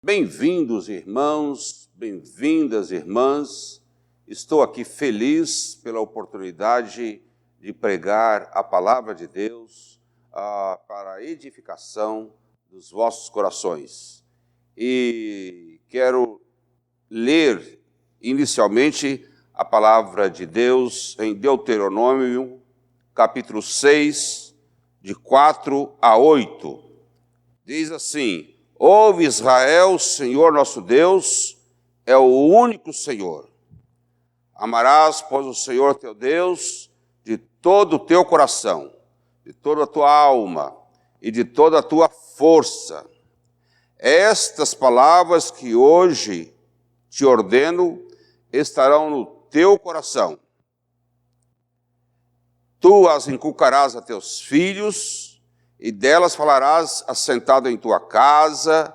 Bem-vindos, irmãos, bem-vindas, irmãs. Estou aqui feliz pela oportunidade de pregar a palavra de Deus para a edificação dos vossos corações. E quero ler inicialmente a palavra de Deus em Deuteronômio, capítulo 6, de 4 a 8. Diz assim: Ouve, Israel, o Senhor nosso Deus é o único Senhor. Amarás, pois, o Senhor teu Deus de todo o teu coração, de toda a tua alma e de toda a tua força. Estas palavras que hoje te ordeno estarão no teu coração. Tu as inculcarás a teus filhos, e delas falarás assentado em tua casa,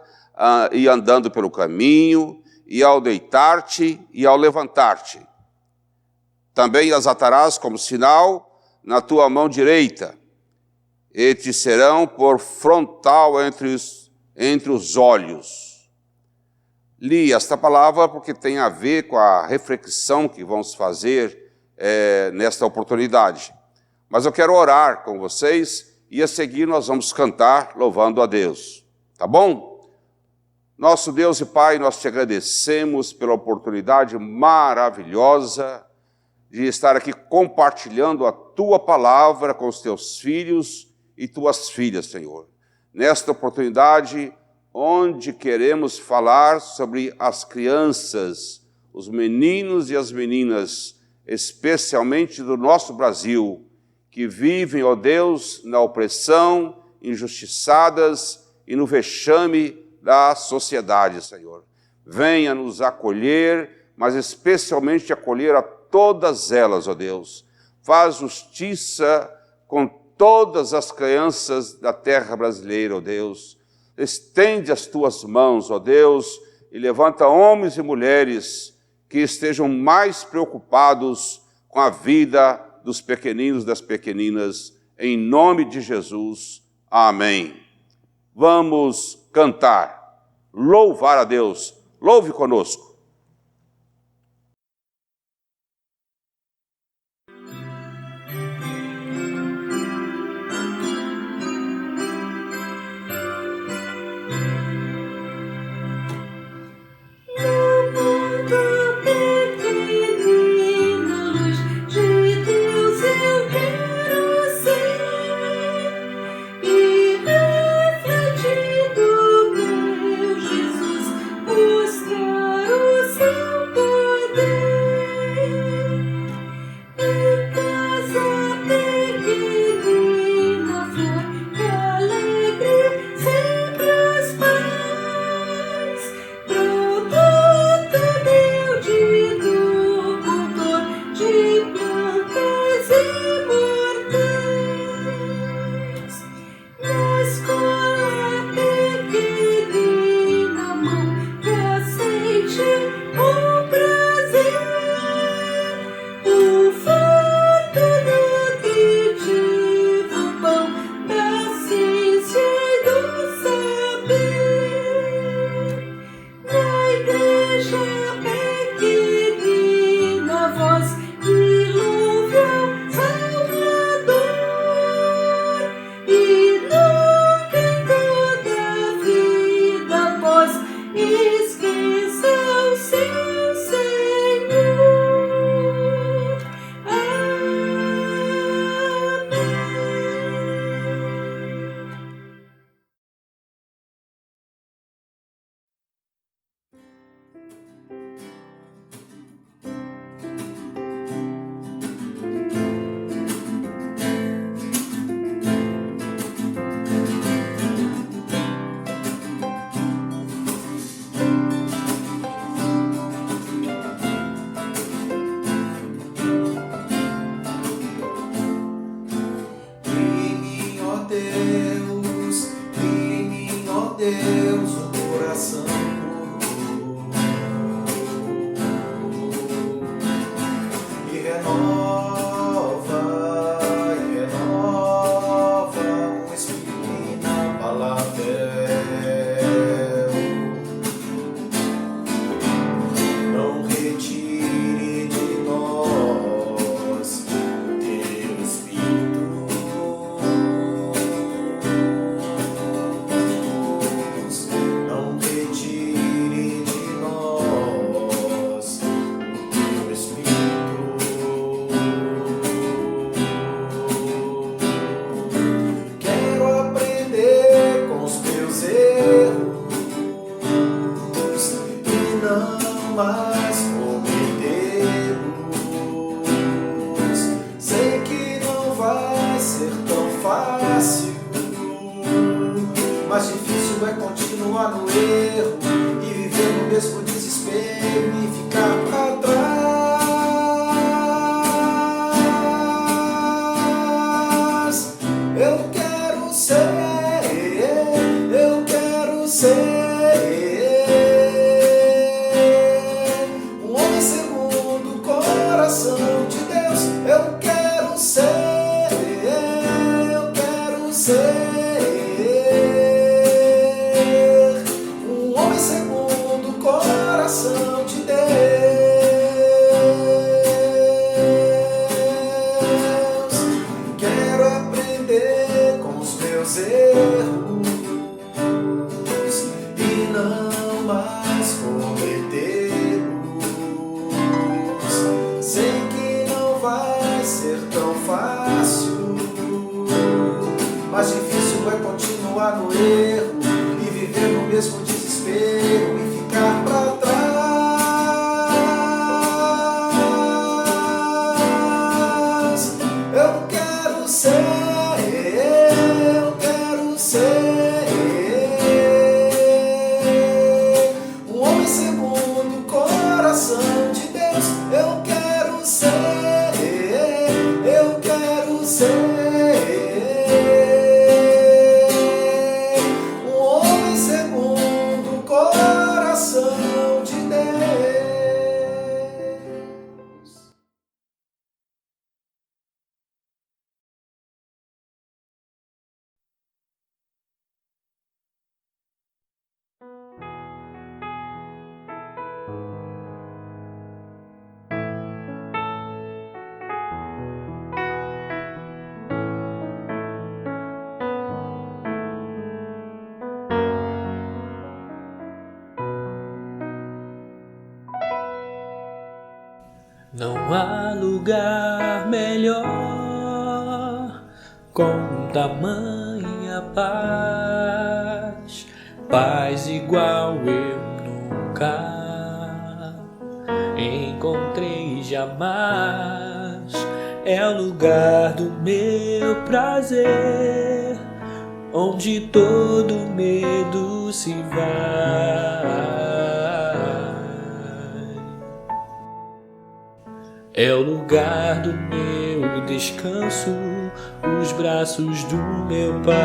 e andando pelo caminho, e ao deitar-te e ao levantar-te. Também as atarás como sinal na tua mão direita, e te serão por frontal entre os olhos. Li esta palavra porque tem a ver com a reflexão que vamos fazer nesta oportunidade. Mas eu quero orar com vocês, e a seguir nós vamos cantar louvando a Deus. Tá bom? Nosso Deus e Pai, nós te agradecemos pela oportunidade maravilhosa de estar aqui compartilhando a tua palavra com os teus filhos e tuas filhas, Senhor. Nesta oportunidade, onde queremos falar sobre as crianças, os meninos e as meninas, especialmente do nosso Brasil, que vivem, ó Deus, na opressão, injustiçadas e no vexame da sociedade, Senhor. Venha nos acolher, mas especialmente acolher a todas elas, ó Deus. Faz justiça com todas as crianças da terra brasileira, ó Deus. Estende as tuas mãos, ó Deus, e levanta homens e mulheres que estejam mais preocupados com a vida dos pequeninos, das pequeninas, em nome de Jesus. Amém. Vamos cantar, louvar a Deus. Louve conosco. Deus, o coração e renova um espírito inabalável. continuar no erro e viver no mesmo desespero e ficar pra trás. Eu quero ser um homem segundo o coração de Deus. Eu quero ser um homem segundo o coração de Deus. Quero aprender com os meus erros e não mais cometê-los. Sei que não vai ser tão fácil, mas difícil é continuar no erro e viver no mesmo desespero e ficar pra trás. Eu quero ser um homem segundo o coração de Deus. Eu quero ser um homem segundo o coração de Deus. Não há lugar melhor com tamanha paz, paz igual eu nunca encontrei jamais. É o lugar do meu prazer, onde todo medo se vai. É o lugar do meu descanso, os braços do meu Pai.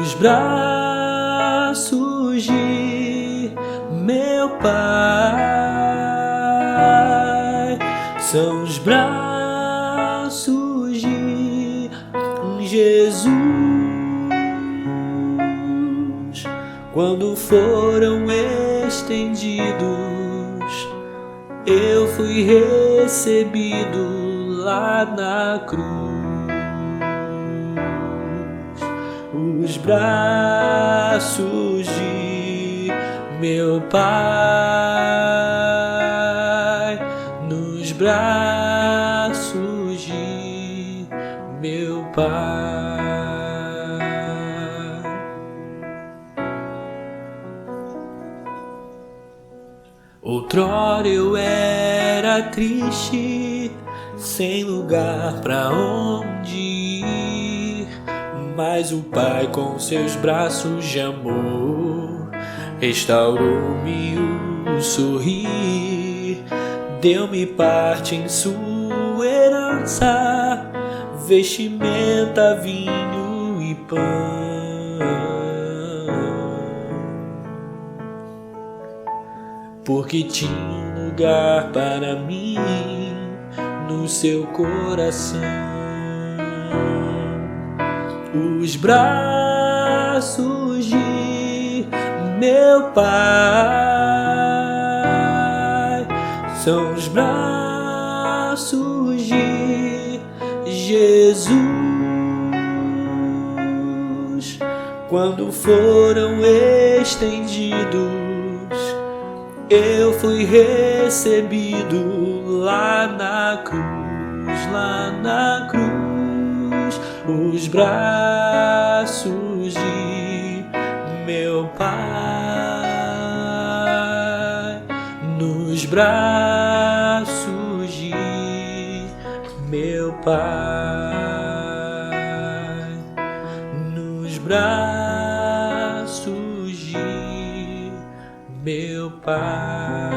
Os braços de meu Pai são os braços de Jesus. Quando foram estendidos, eu fui recebido lá na cruz. Os braços de meu Pai, nos braços de meu Pai. Outrora eu era triste, sem lugar pra onde ir, mas o Pai com seus braços de amor restaurou-me o sorrir, deu-me parte em sua herança, vestimenta, vinho e pão. Porque tinha um lugar para mim no seu coração. Os braços de meu Pai são os braços de Jesus. Quando foram estendidos, eu fui recebido lá na cruz, os braços de meu Pai, nos braços de meu Pai, nos braços de meu Pai.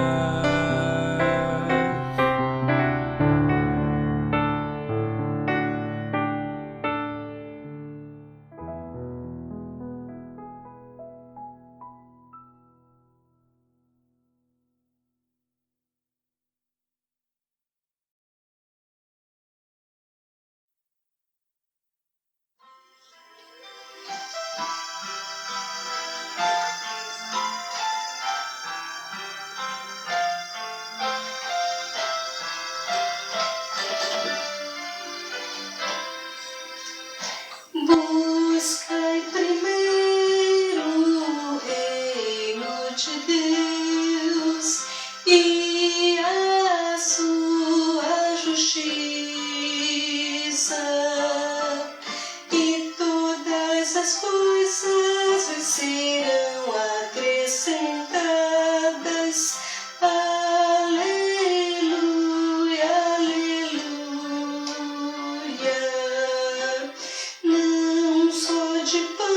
Buscai primeiro o reino de Deus e a sua justiça, e todas as coisas vos serão acrescentadas. Aleluia, aleluia. Não só de pão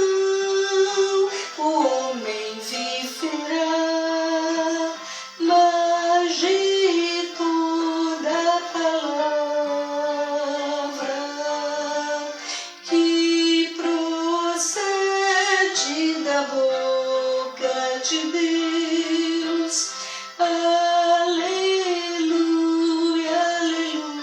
o homem viverá, mas de toda palavra que procede da boca de Deus. Aleluia, aleluia.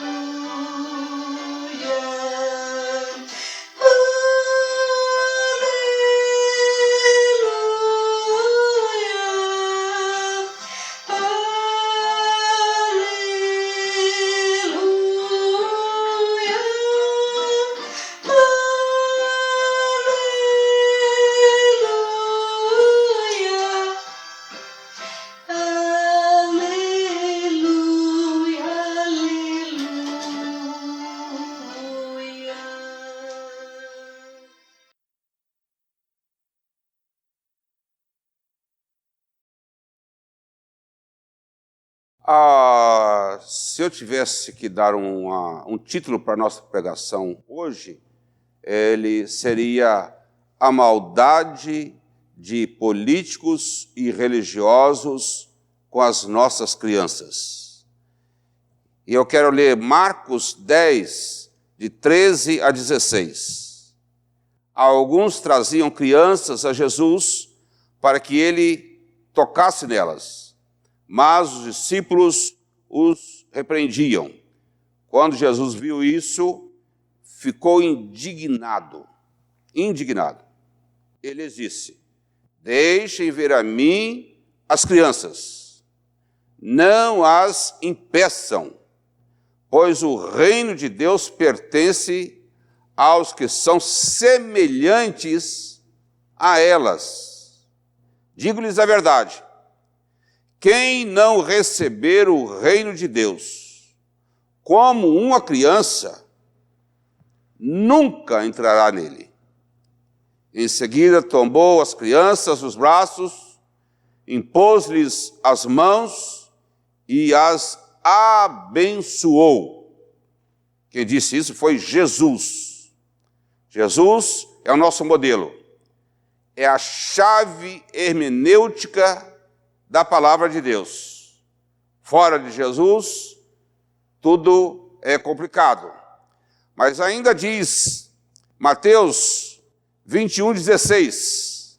Se eu tivesse que dar um título para a nossa pregação hoje, ele seria A Maldade de Políticos e Religiosos com as Nossas Crianças. E eu quero ler Marcos 10, de 13 a 16. Alguns traziam crianças a Jesus para que ele tocasse nelas, mas os discípulos os repreendiam. Quando Jesus viu isso, ficou indignado. Ele lhes disse: deixem vir a mim as crianças, não as impeçam, pois o reino de Deus pertence aos que são semelhantes a elas. Digo-lhes a verdade: quem não receber o reino de Deus como uma criança, nunca entrará nele. Em seguida, tomou as crianças nos braços, impôs-lhes as mãos e as abençoou. Quem disse isso foi Jesus. Jesus é o nosso modelo. É a chave hermenêutica da palavra de Deus. Fora de Jesus, tudo é complicado. Mas ainda diz Mateus 21:16,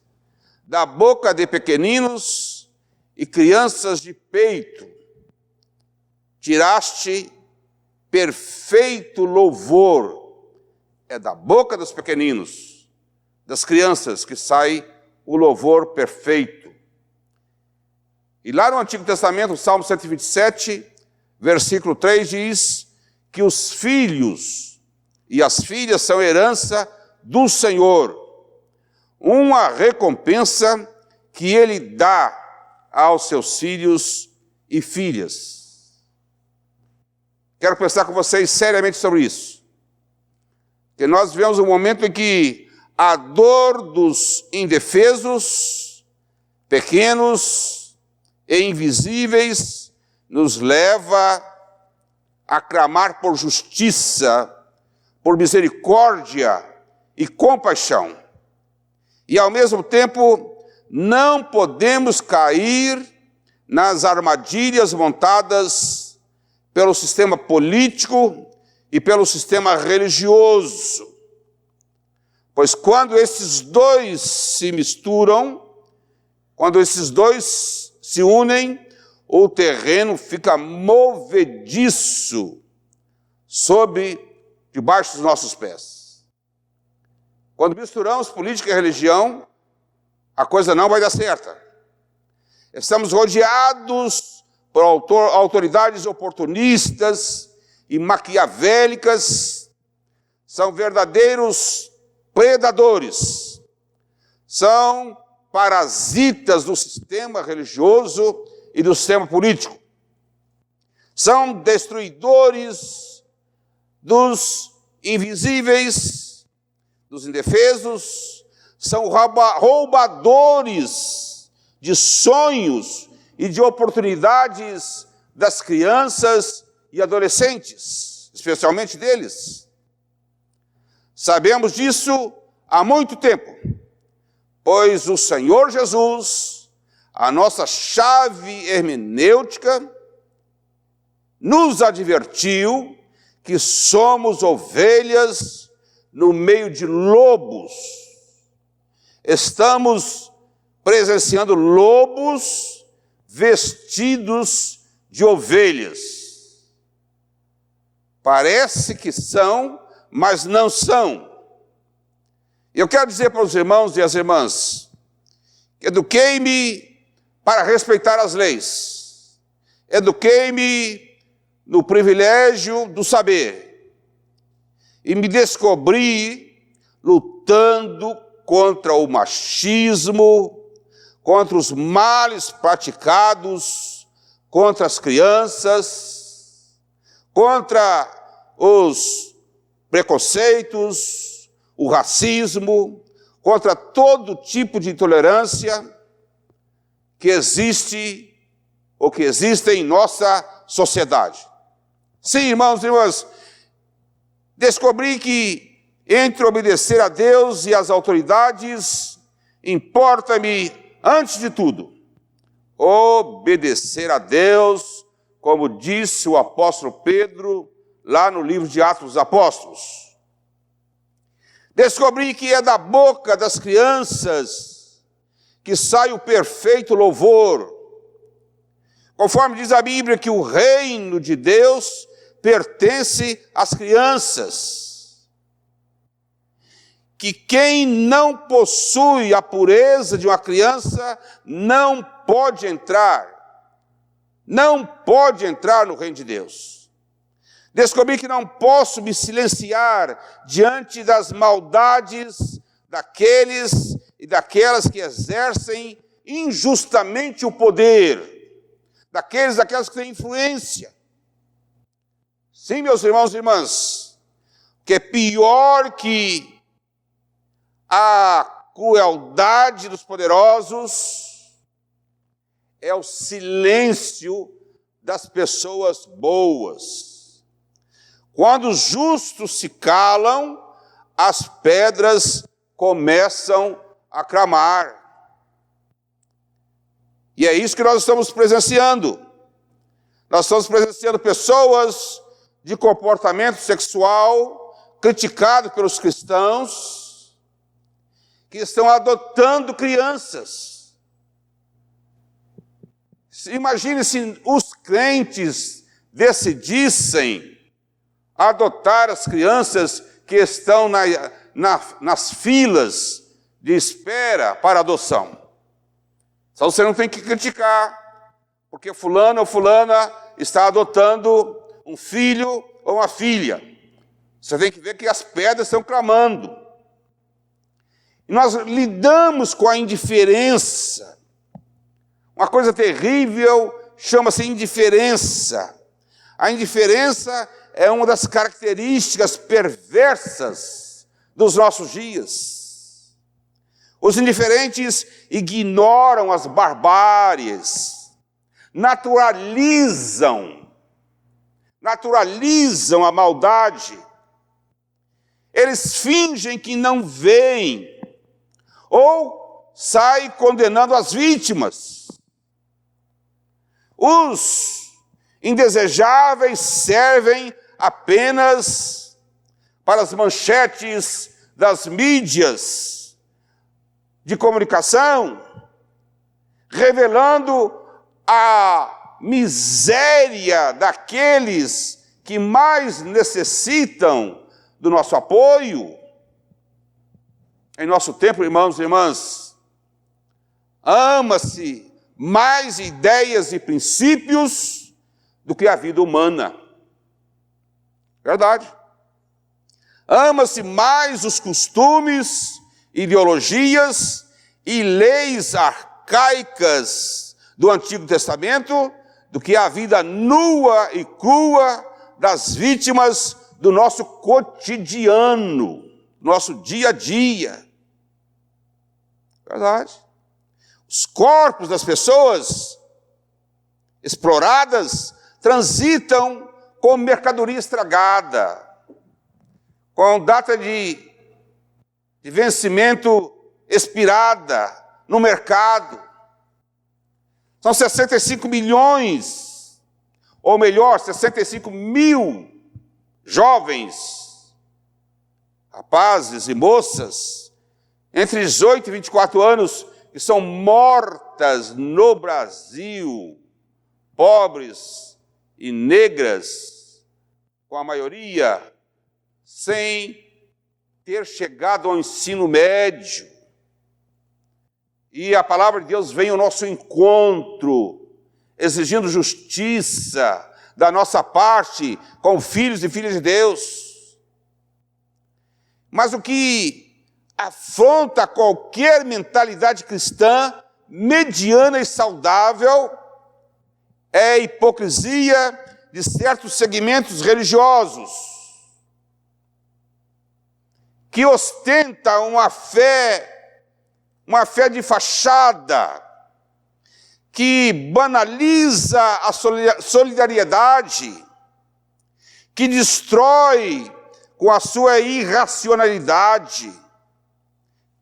da boca de pequeninos e crianças de peito tiraste perfeito louvor. É da boca dos pequeninos, das crianças, que sai o louvor perfeito. E lá no Antigo Testamento, o Salmo 127, versículo 3, diz que os filhos e as filhas são herança do Senhor, uma recompensa que Ele dá aos seus filhos e filhas. Quero pensar com vocês seriamente sobre isso. Porque nós vivemos um momento em que a dor dos indefesos, pequenos e invisíveis nos leva a clamar por justiça, por misericórdia e compaixão. E, ao mesmo tempo, não podemos cair nas armadilhas montadas pelo sistema político e pelo sistema religioso. Pois quando esses dois se misturam, quando esses dois se unem, o terreno fica movediço debaixo dos nossos pés. Quando misturamos política e religião, a coisa não vai dar certa. Estamos rodeados por autoridades oportunistas e maquiavélicas, são verdadeiros predadores, são parasitas do sistema religioso e do sistema político. São destruidores dos invisíveis, dos indefesos, são roubadores de sonhos e de oportunidades das crianças e adolescentes, especialmente deles. Sabemos disso há muito tempo, pois o Senhor Jesus, a nossa chave hermenêutica, nos advertiu que somos ovelhas no meio de lobos. Estamos presenciando lobos vestidos de ovelhas. Parece que são, mas não são. Eu quero dizer para os irmãos e as irmãs, eduquei-me para respeitar as leis. Eduquei-me no privilégio do saber. E me descobri lutando contra o machismo, contra os males praticados, contra as crianças, contra os preconceitos, o racismo, contra todo tipo de intolerância que existe ou que existe em nossa sociedade. Sim, irmãos e irmãs, descobri que entre obedecer a Deus e às autoridades, importa-me, antes de tudo, obedecer a Deus, como disse o apóstolo Pedro, lá no livro de Atos dos Apóstolos. Descobri que é da boca das crianças que sai o perfeito louvor. Conforme diz a Bíblia, que o reino de Deus pertence às crianças. Que quem não possui a pureza de uma criança não pode entrar no reino de Deus. Descobri que não posso me silenciar diante das maldades daqueles e daquelas que exercem injustamente o poder, daquelas que têm influência. Sim, meus irmãos e irmãs, que é pior que a crueldade dos poderosos é o silêncio das pessoas boas. Quando os justos se calam, as pedras começam a clamar. E é isso que nós estamos presenciando. Nós estamos presenciando pessoas de comportamento sexual criticado pelos cristãos, que estão adotando crianças. Imagine se os crentes decidissem adotar as crianças que estão nas filas de espera para adoção. Então você não tem que criticar, porque fulano ou fulana está adotando um filho ou uma filha. Você tem que ver que as pedras estão clamando. E nós lidamos com a indiferença. Uma coisa terrível chama-se indiferença. A indiferença é uma das características perversas dos nossos dias. Os indiferentes ignoram as barbáries, naturalizam a maldade. Eles fingem que não veem ou sai condenando as vítimas. Os indesejáveis servem apenas para as manchetes das mídias de comunicação, revelando a miséria daqueles que mais necessitam do nosso apoio. Em nosso tempo, irmãos e irmãs, ama-se mais ideias e princípios do que a vida humana. Verdade. Ama-se mais os costumes, ideologias e leis arcaicas do Antigo Testamento do que a vida nua e crua das vítimas do nosso cotidiano, nosso dia a dia. Verdade. Os corpos das pessoas exploradas transitam com mercadoria estragada, com data de vencimento expirada no mercado. São 65 milhões, ou melhor, 65 mil jovens, rapazes e moças, entre 18 e 24 anos, que são mortas no Brasil, pobres e negras, com a maioria sem ter chegado ao ensino médio. E a palavra de Deus vem ao nosso encontro, exigindo justiça da nossa parte como filhos e filhas de Deus. Mas o que afronta qualquer mentalidade cristã mediana e saudável é a hipocrisia de certos segmentos religiosos que ostenta uma fé de fachada, que banaliza a solidariedade, que destrói com a sua irracionalidade,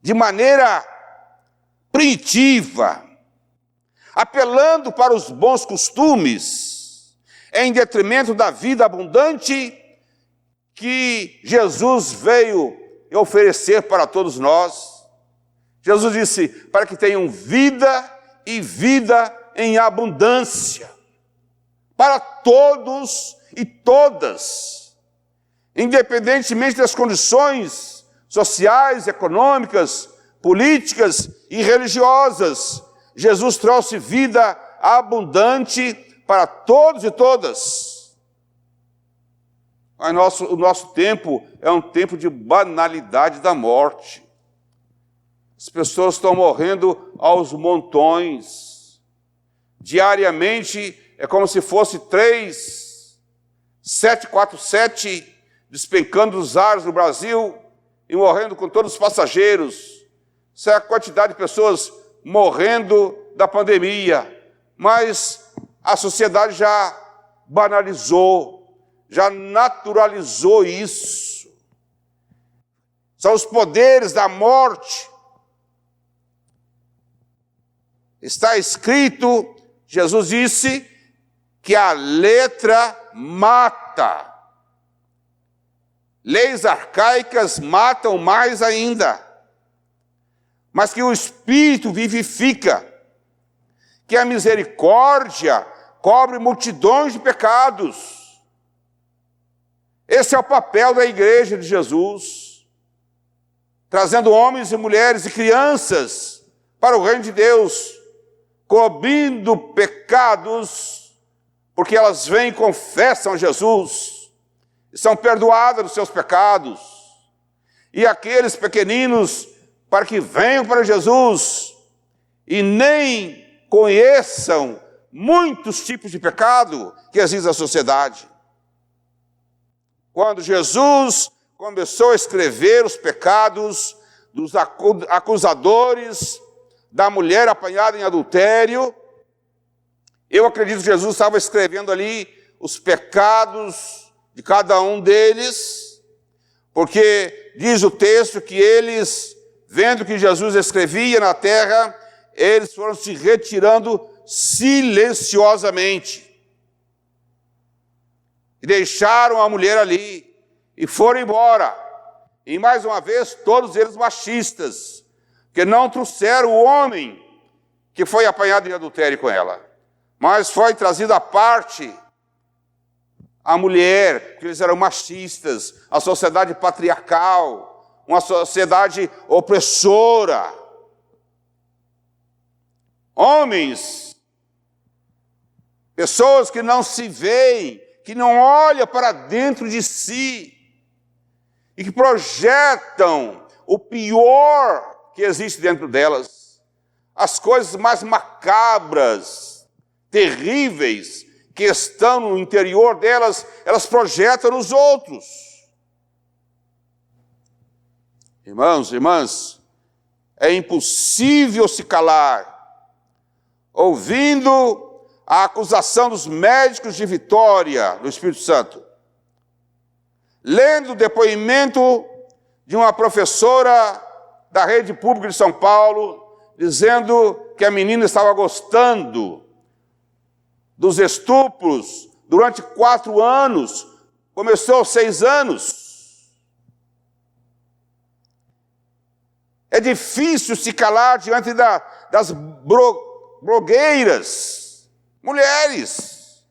de maneira primitiva, apelando para os bons costumes, em detrimento da vida abundante que Jesus veio oferecer para todos nós. Jesus disse, para que tenham vida e vida em abundância, para todos e todas, independentemente das condições sociais, econômicas, políticas e religiosas. Jesus trouxe vida abundante para todos e todas. O nosso tempo é um tempo de banalidade da morte. As pessoas estão morrendo aos montões. Diariamente é como se fosse 747 despencando dos ares no Brasil e morrendo com todos os passageiros. Essa é a quantidade de pessoas morrendo da pandemia. Mas a sociedade já banalizou, já naturalizou isso. São os poderes da morte. Está escrito, Jesus disse, que a letra mata. Leis arcaicas matam mais ainda. Mas que o Espírito vivifica, que a misericórdia cobre multidões de pecados. Esse é o papel da igreja de Jesus, trazendo homens e mulheres e crianças para o reino de Deus, cobrindo pecados, porque elas vêm e confessam a Jesus, e são perdoadas dos seus pecados. E aqueles pequeninos, para que venham para Jesus e nem conheçam muitos tipos de pecado que existem na sociedade. Quando Jesus começou a escrever os pecados dos acusadores da mulher apanhada em adultério, eu acredito que Jesus estava escrevendo ali os pecados de cada um deles, porque diz o texto que eles vendo que Jesus escrevia na terra, eles foram se retirando silenciosamente. E deixaram a mulher ali e foram embora. E mais uma vez, todos eles machistas, que não trouxeram o homem que foi apanhado em adultério com ela, mas foi trazido à parte a mulher, que eles eram machistas, a sociedade patriarcal, uma sociedade opressora. Homens, pessoas que não se veem, que não olham para dentro de si e que projetam o pior que existe dentro delas, as coisas mais macabras, terríveis que estão no interior delas, elas projetam nos outros. Irmãos, irmãs, é impossível se calar ouvindo a acusação dos médicos de Vitória, do Espírito Santo, lendo o depoimento de uma professora da rede pública de São Paulo, dizendo que a menina estava gostando dos estupros durante 4 anos, começou aos 6 anos. É difícil se calar diante das blogueiras, mulheres,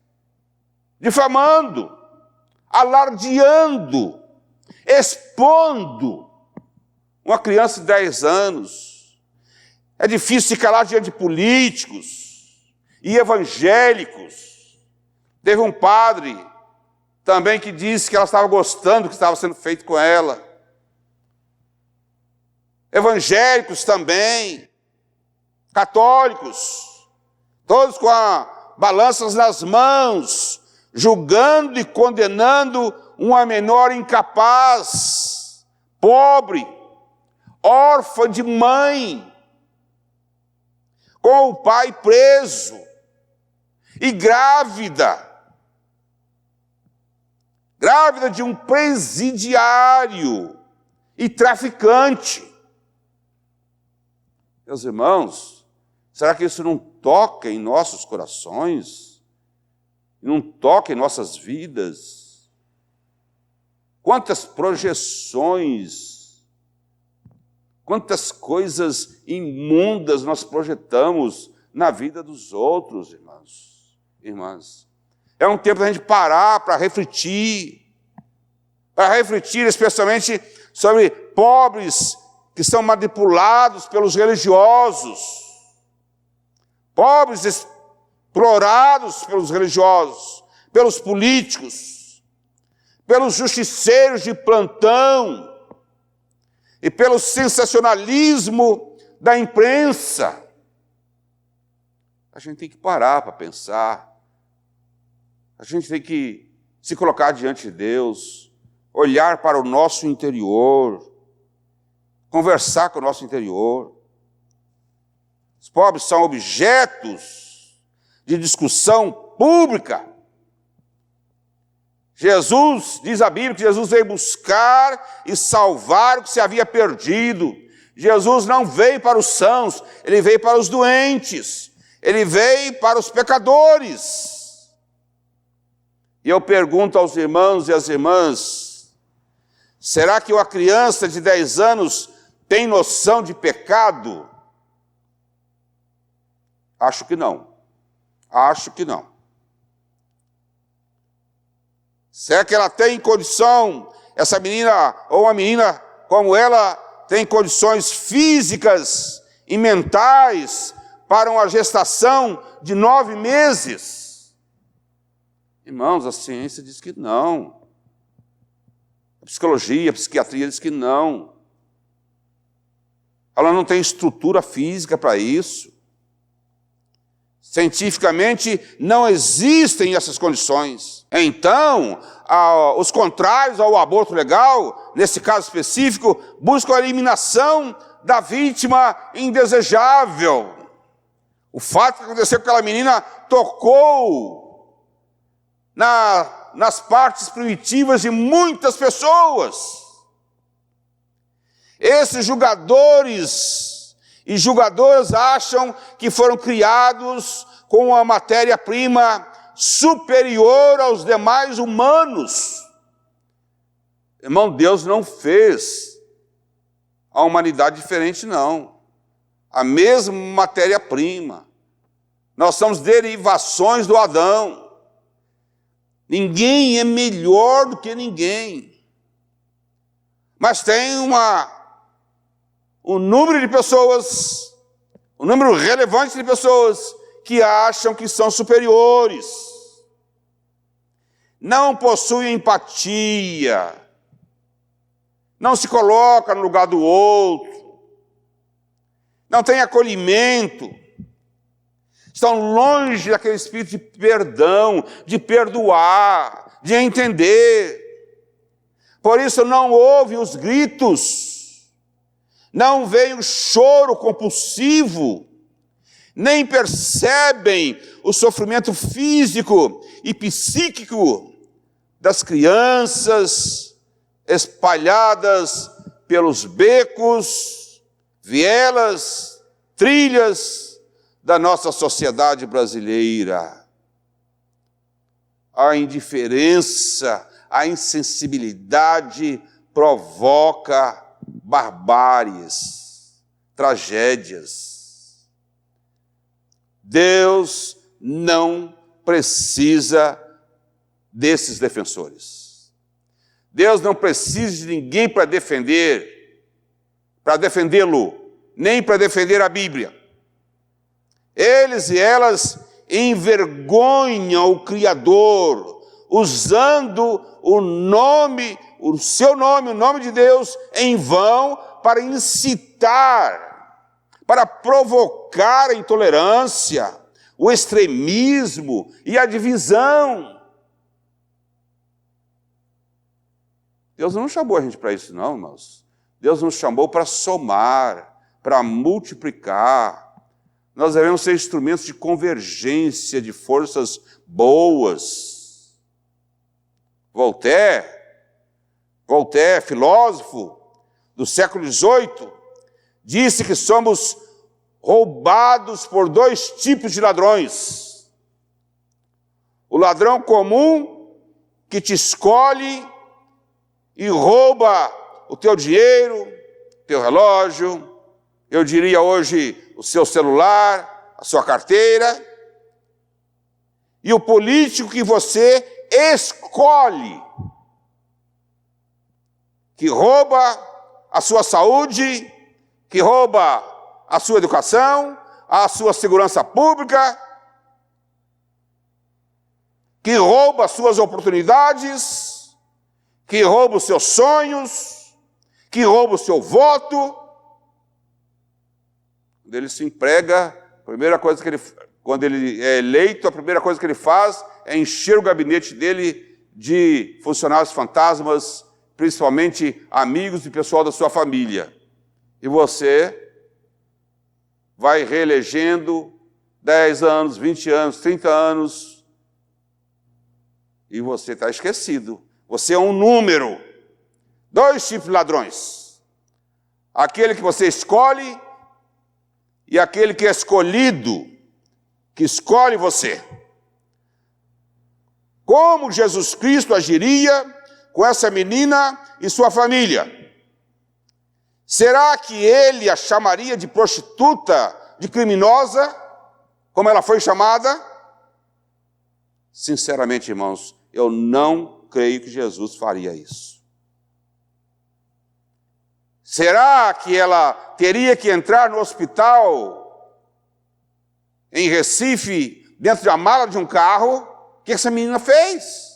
difamando, alardeando, expondo uma criança de 10 anos. É difícil se calar diante de políticos e evangélicos. Teve um padre também que disse que ela estava gostando do que estava sendo feito com ela. Evangélicos também, católicos, todos com balanças nas mãos, julgando e condenando uma menor incapaz, pobre, órfã de mãe, com o pai preso e grávida de um presidiário e traficante. Meus irmãos, será que isso não toca em nossos corações? Não toca em nossas vidas? Quantas projeções, quantas coisas imundas nós projetamos na vida dos outros, irmãos, irmãs. É um tempo da gente parar para refletir especialmente sobre pobres que são manipulados pelos religiosos, pobres explorados pelos religiosos, pelos políticos, pelos justiceiros de plantão e pelo sensacionalismo da imprensa. A gente tem que parar para pensar, a gente tem que se colocar diante de Deus, olhar para o nosso interior, conversar com o nosso interior. Os pobres são objetos de discussão pública. Jesus, diz a Bíblia, que Jesus veio buscar e salvar o que se havia perdido. Jesus não veio para os sãos, ele veio para os doentes, ele veio para os pecadores. E eu pergunto aos irmãos e às irmãs, será que uma criança de 10 anos tem noção de pecado? Acho que não. Acho que não. Será que ela tem condição, essa menina ou uma menina como ela, tem condições físicas e mentais para uma gestação de 9 meses? Irmãos, a ciência diz que não. A psicologia, a psiquiatria diz que não. Ela não tem estrutura física para isso. Cientificamente, não existem essas condições. Então, os contrários ao aborto legal, nesse caso específico, buscam a eliminação da vítima indesejável. O fato que aconteceu com aquela menina tocou nas partes primitivas de muitas pessoas. Esses julgadores e julgadoras acham que foram criados com uma matéria-prima superior aos demais humanos. Irmão, Deus não fez a humanidade diferente, não. A mesma matéria-prima. Nós somos derivações do Adão. Ninguém é melhor do que ninguém. Mas tem um número de pessoas, um número relevante de pessoas que acham que são superiores. Não possuem empatia. Não se coloca no lugar do outro. Não tem acolhimento. Estão longe daquele espírito de perdão, de perdoar, de entender. Por isso não ouvem os gritos, não veem o choro compulsivo, nem percebem o sofrimento físico e psíquico das crianças espalhadas pelos becos, vielas, trilhas da nossa sociedade brasileira. A indiferença, a insensibilidade provoca barbáries, tragédias. Deus não precisa desses defensores. Deus não precisa de ninguém para defendê-lo, nem para defender a Bíblia. Eles e elas envergonham o Criador, usando o seu nome, o nome de Deus, em vão, para incitar, para provocar a intolerância, o extremismo e a divisão. Deus não chamou a gente para isso, não, irmãos. Deus nos chamou para somar, para multiplicar. Nós devemos ser instrumentos de convergência de forças boas. Voltaire, filósofo do século XVIII, disse que somos roubados por dois tipos de ladrões. O ladrão comum, que te escolhe e rouba o teu dinheiro, teu relógio, eu diria hoje o seu celular, a sua carteira, e o político que você escolhe, que rouba a sua saúde, que rouba a sua educação, a sua segurança pública, que rouba as suas oportunidades, que rouba os seus sonhos, que rouba o seu voto. Quando ele se emprega, quando ele é eleito, a primeira coisa que ele faz é encher o gabinete dele de funcionários fantasmas, principalmente amigos e pessoal da sua família. E você vai reelegendo 10 anos, 20 anos, 30 anos, e você está esquecido. Você é um número. Dois tipos de ladrões. Aquele que você escolhe e aquele que é escolhido, que escolhe você. Como Jesus Cristo agiria com essa menina e sua família? Será que ele a chamaria de prostituta, de criminosa, como ela foi chamada? Sinceramente, irmãos, eu não creio que Jesus faria isso. Será que ela teria que entrar no hospital em Recife, dentro da mala de um carro? O que essa menina fez?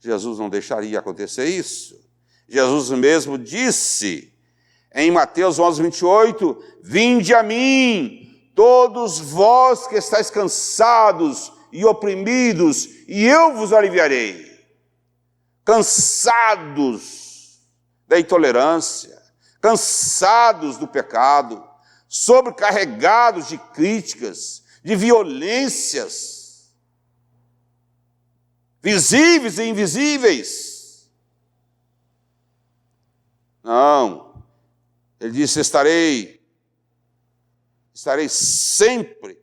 Jesus não deixaria acontecer isso. Jesus mesmo disse em Mateus 11, 28, vinde a mim, todos vós que estáis cansados e oprimidos, e eu vos aliviarei. Cansados da intolerância, cansados do pecado, sobrecarregados de críticas, de violências, visíveis e invisíveis. Não. Ele disse, estarei sempre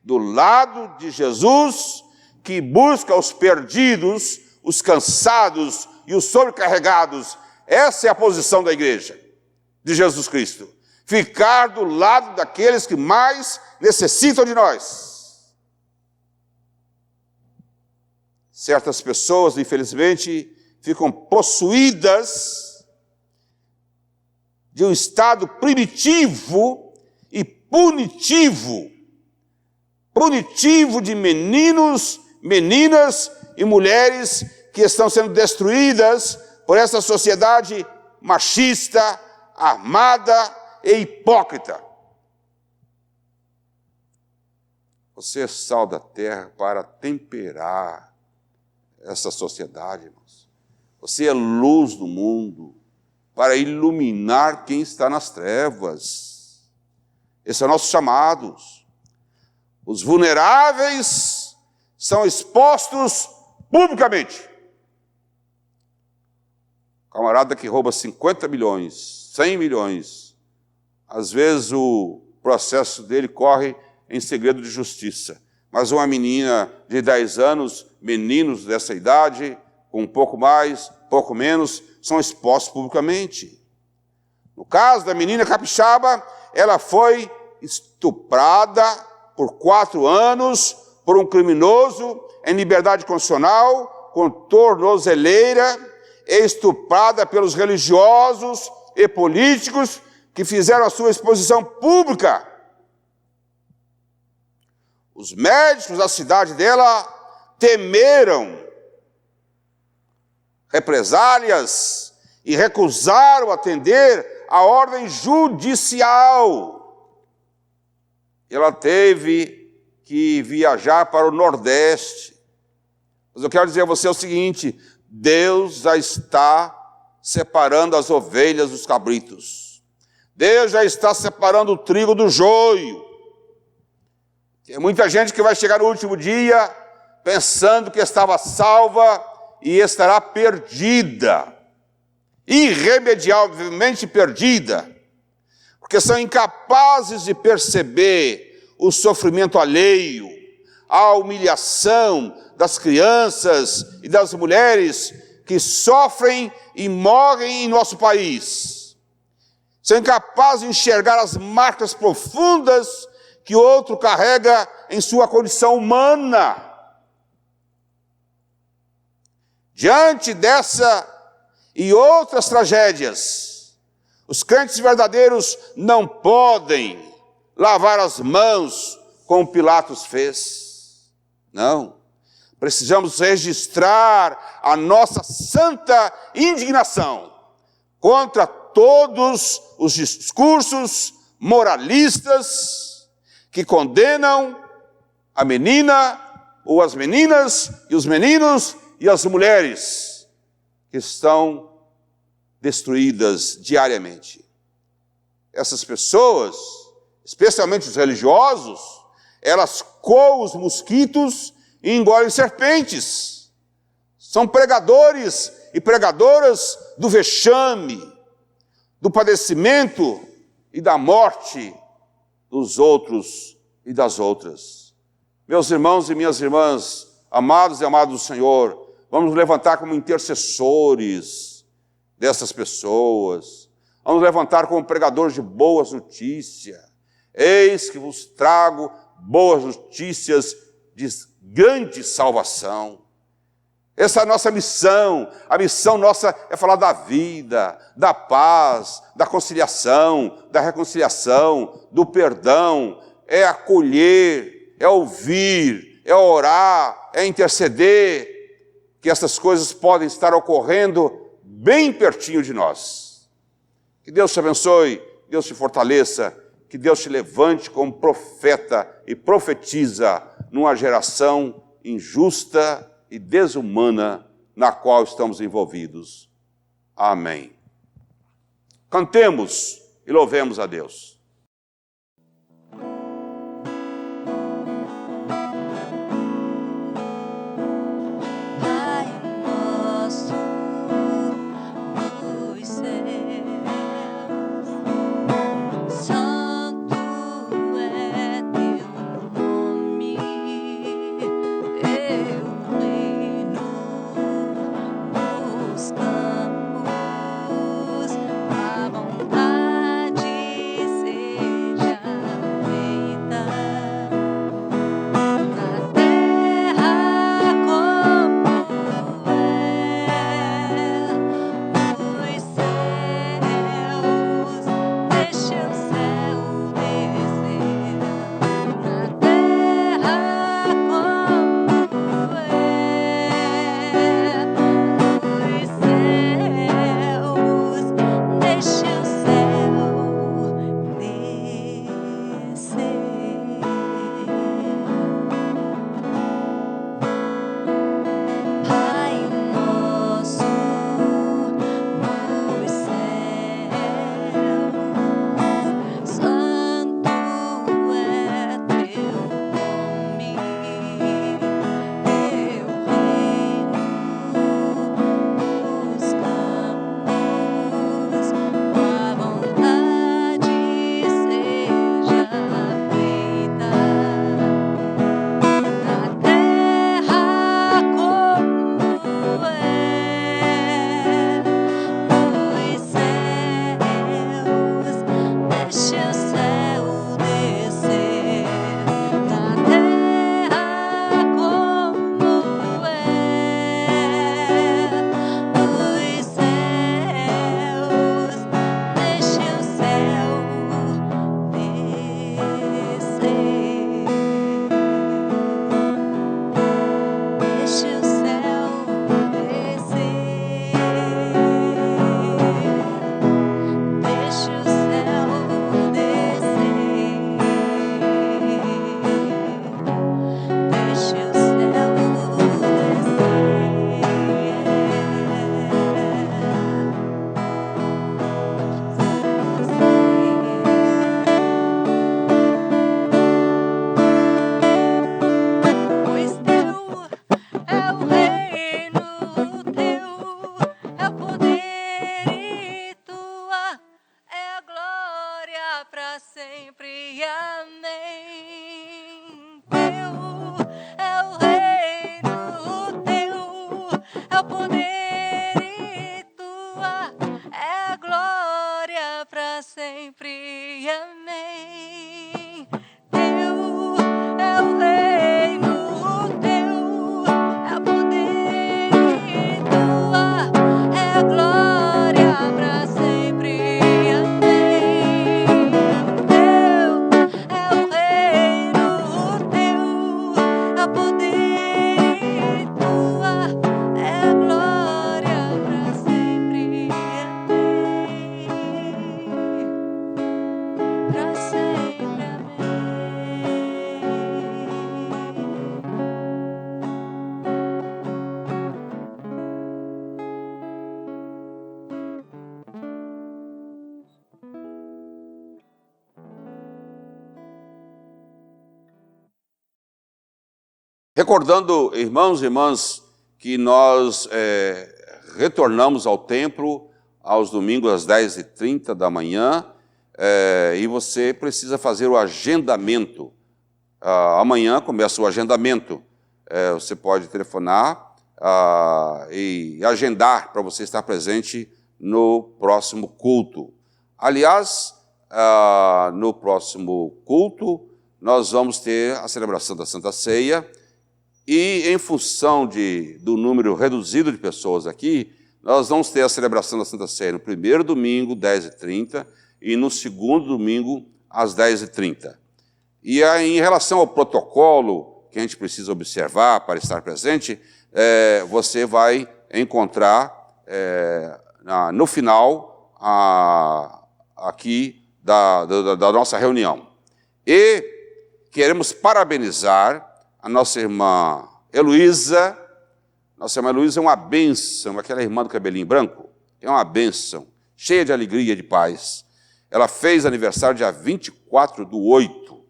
do lado de Jesus, que busca os perdidos, os cansados e os sobrecarregados. Essa é a posição da igreja de Jesus Cristo. Ficar do lado daqueles que mais necessitam de nós. Certas pessoas, infelizmente, ficam possuídas de um estado primitivo e punitivo de meninos, meninas e mulheres que estão sendo destruídas por essa sociedade machista, armada e hipócrita. Você é sal da terra para temperar essa sociedade, irmãos. Você é luz do mundo para iluminar quem está nas trevas. Esse é o nosso chamado. Os vulneráveis são expostos publicamente. Camarada que rouba 50 milhões, 100 milhões, às vezes o processo dele corre em segredo de justiça. Mas uma menina de 10 anos, meninos dessa idade, com um pouco mais, pouco menos, são expostos publicamente. No caso da menina capixaba, ela foi estuprada por 4 anos por um criminoso em liberdade condicional, com tornozeleira, e estuprada pelos religiosos e políticos que fizeram a sua exposição pública. Os médicos da cidade dela temeram represálias e recusaram atender a ordem judicial. Ela teve que viajar para o Nordeste. Mas eu quero dizer a você o seguinte, Deus já está separando as ovelhas dos cabritos. Deus já está separando o trigo do joio. Tem muita gente que vai chegar no último dia pensando que estava salva e estará perdida, irremediavelmente perdida, porque são incapazes de perceber o sofrimento alheio, a humilhação das crianças e das mulheres que sofrem e morrem em nosso país. São incapazes de enxergar as marcas profundas que outro carrega em sua condição humana. Diante dessa e outras tragédias, os crentes verdadeiros não podem lavar as mãos como Pilatos fez. Não. Precisamos registrar a nossa santa indignação contra todos os discursos moralistas que condenam a menina ou as meninas e os meninos e as mulheres que estão destruídas diariamente. Essas pessoas, especialmente os religiosos, elas coam os mosquitos e engolem serpentes. São pregadores e pregadoras do vexame, do padecimento e da morte dos outros e das outras. Meus irmãos e minhas irmãs, amados e amados do Senhor, vamos nos levantar como intercessores dessas pessoas. Vamos nos levantar como pregadores de boas notícias. Eis que vos trago boas notícias de grande salvação. Essa é a nossa missão. A missão nossa é falar da vida, da paz, da conciliação, da reconciliação, do perdão. É acolher, é ouvir, é orar, é interceder. Que essas coisas podem estar ocorrendo bem pertinho de nós. Que Deus te abençoe, Deus te fortaleça, que Deus te levante como profeta e profetiza numa geração injusta e desumana na qual estamos envolvidos. Amém. Cantemos e louvemos a Deus. para sempre. Amém. Teu é o reino, teu é o poder e tua é a glória para sempre. Amém. Teu é o reino, teu é o poder e tua é a glória para sempre. Amém. Teu é o reino, teu é o poder e tua é a glória para sempre. Amém. Para sempre. Recordando, irmãos e irmãs, que nós retornamos ao templo aos domingos às 10h30 da manhã, e você precisa fazer o agendamento. Amanhã começa o agendamento. Você pode telefonar e agendar para você estar presente no próximo culto. Aliás, no próximo culto, nós vamos ter a celebração da Santa Ceia, e em função do número reduzido de pessoas aqui, nós vamos ter a celebração da Santa Ceia no primeiro domingo, 10h30, e no segundo domingo, às 10h30. E aí, em relação ao protocolo que a gente precisa observar para estar presente, você vai encontrar no final aqui da nossa reunião. E queremos parabenizar a nossa irmã Heloísa. Nossa irmã Heloísa é uma bênção, aquela irmã do cabelinho branco, é uma bênção, cheia de alegria e de paz. Ela fez aniversário dia 24/8.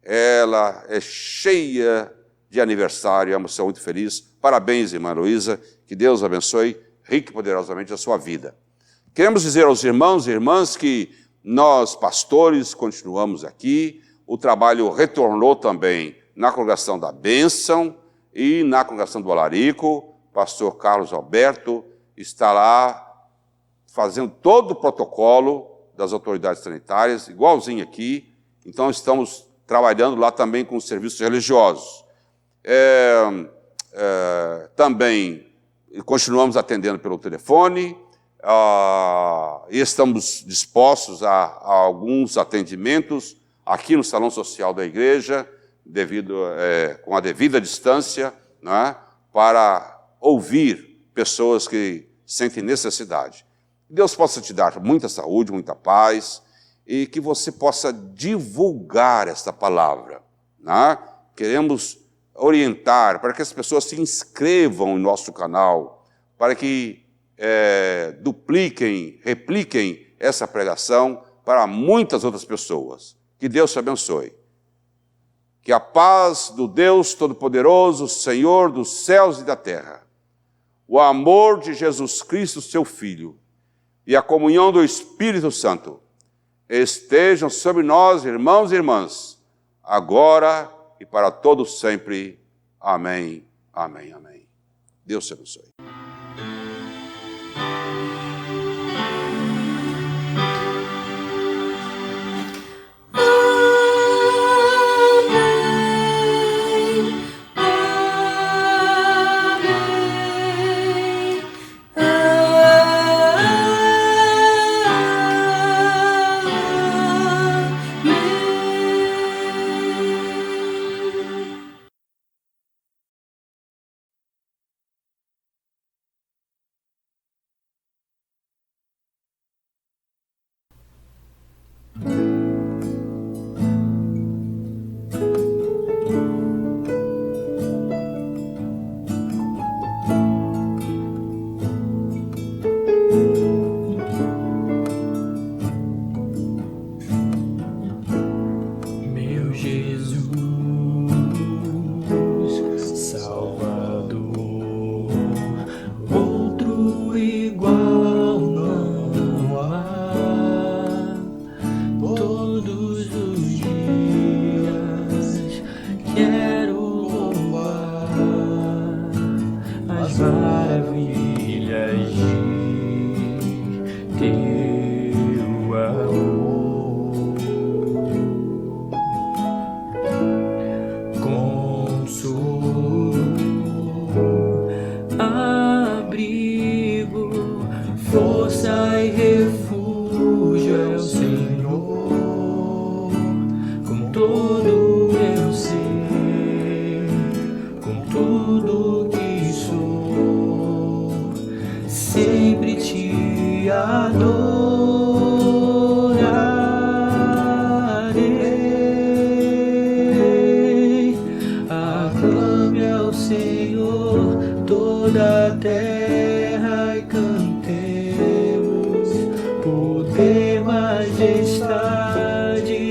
Ela é cheia de aniversário, é uma pessoa muito feliz. Parabéns, irmã Heloísa, que Deus abençoe rica e poderosamente a sua vida. Queremos dizer aos irmãos e irmãs que nós, pastores, continuamos aqui. O trabalho retornou também na congregação da Bênção e na congregação do Alarico. Pastor Carlos Alberto está lá fazendo todo o protocolo das autoridades sanitárias, igualzinho aqui. Então, estamos trabalhando lá também com os serviços religiosos. Também continuamos atendendo pelo telefone, e estamos dispostos a alguns atendimentos aqui no Salão Social da Igreja, com a devida distância, né, para ouvir pessoas que sentem necessidade. Deus possa te dar muita saúde, muita paz, e que você possa divulgar esta palavra. Né? Queremos orientar para que as pessoas se inscrevam no nosso canal, para que repliquem essa pregação para muitas outras pessoas. Que Deus te abençoe. Que a paz do Deus Todo-Poderoso, Senhor dos céus e da terra, o amor de Jesus Cristo, seu Filho, e a comunhão do Espírito Santo estejam sobre nós, irmãos e irmãs, agora e para todos sempre. Amém, amém, amém. Deus te abençoe. todos os dias quero louvar as maravilhas de teu amor. Consolo, abrigo, força e refúgio é o Senhor. Com todo meu ser, com tudo que sou, sempre te adorarei. Aclame ao Senhor toda a terra e cantemos poder, majestade,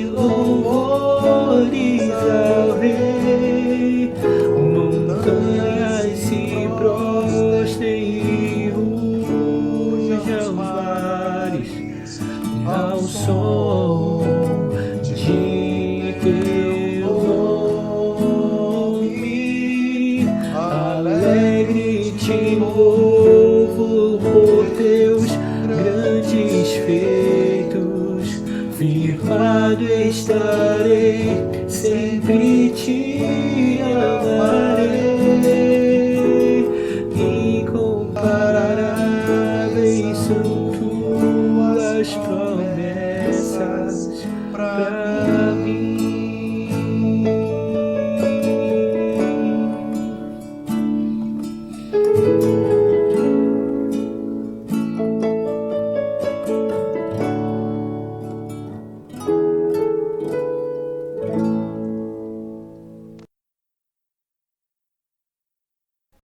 louvores ao Rei. Montanhas se prostrem e rujam os mares ao som de teu nome. Alegre te louvo por teus grandes feitos, firmado estarei, sempre te amarei.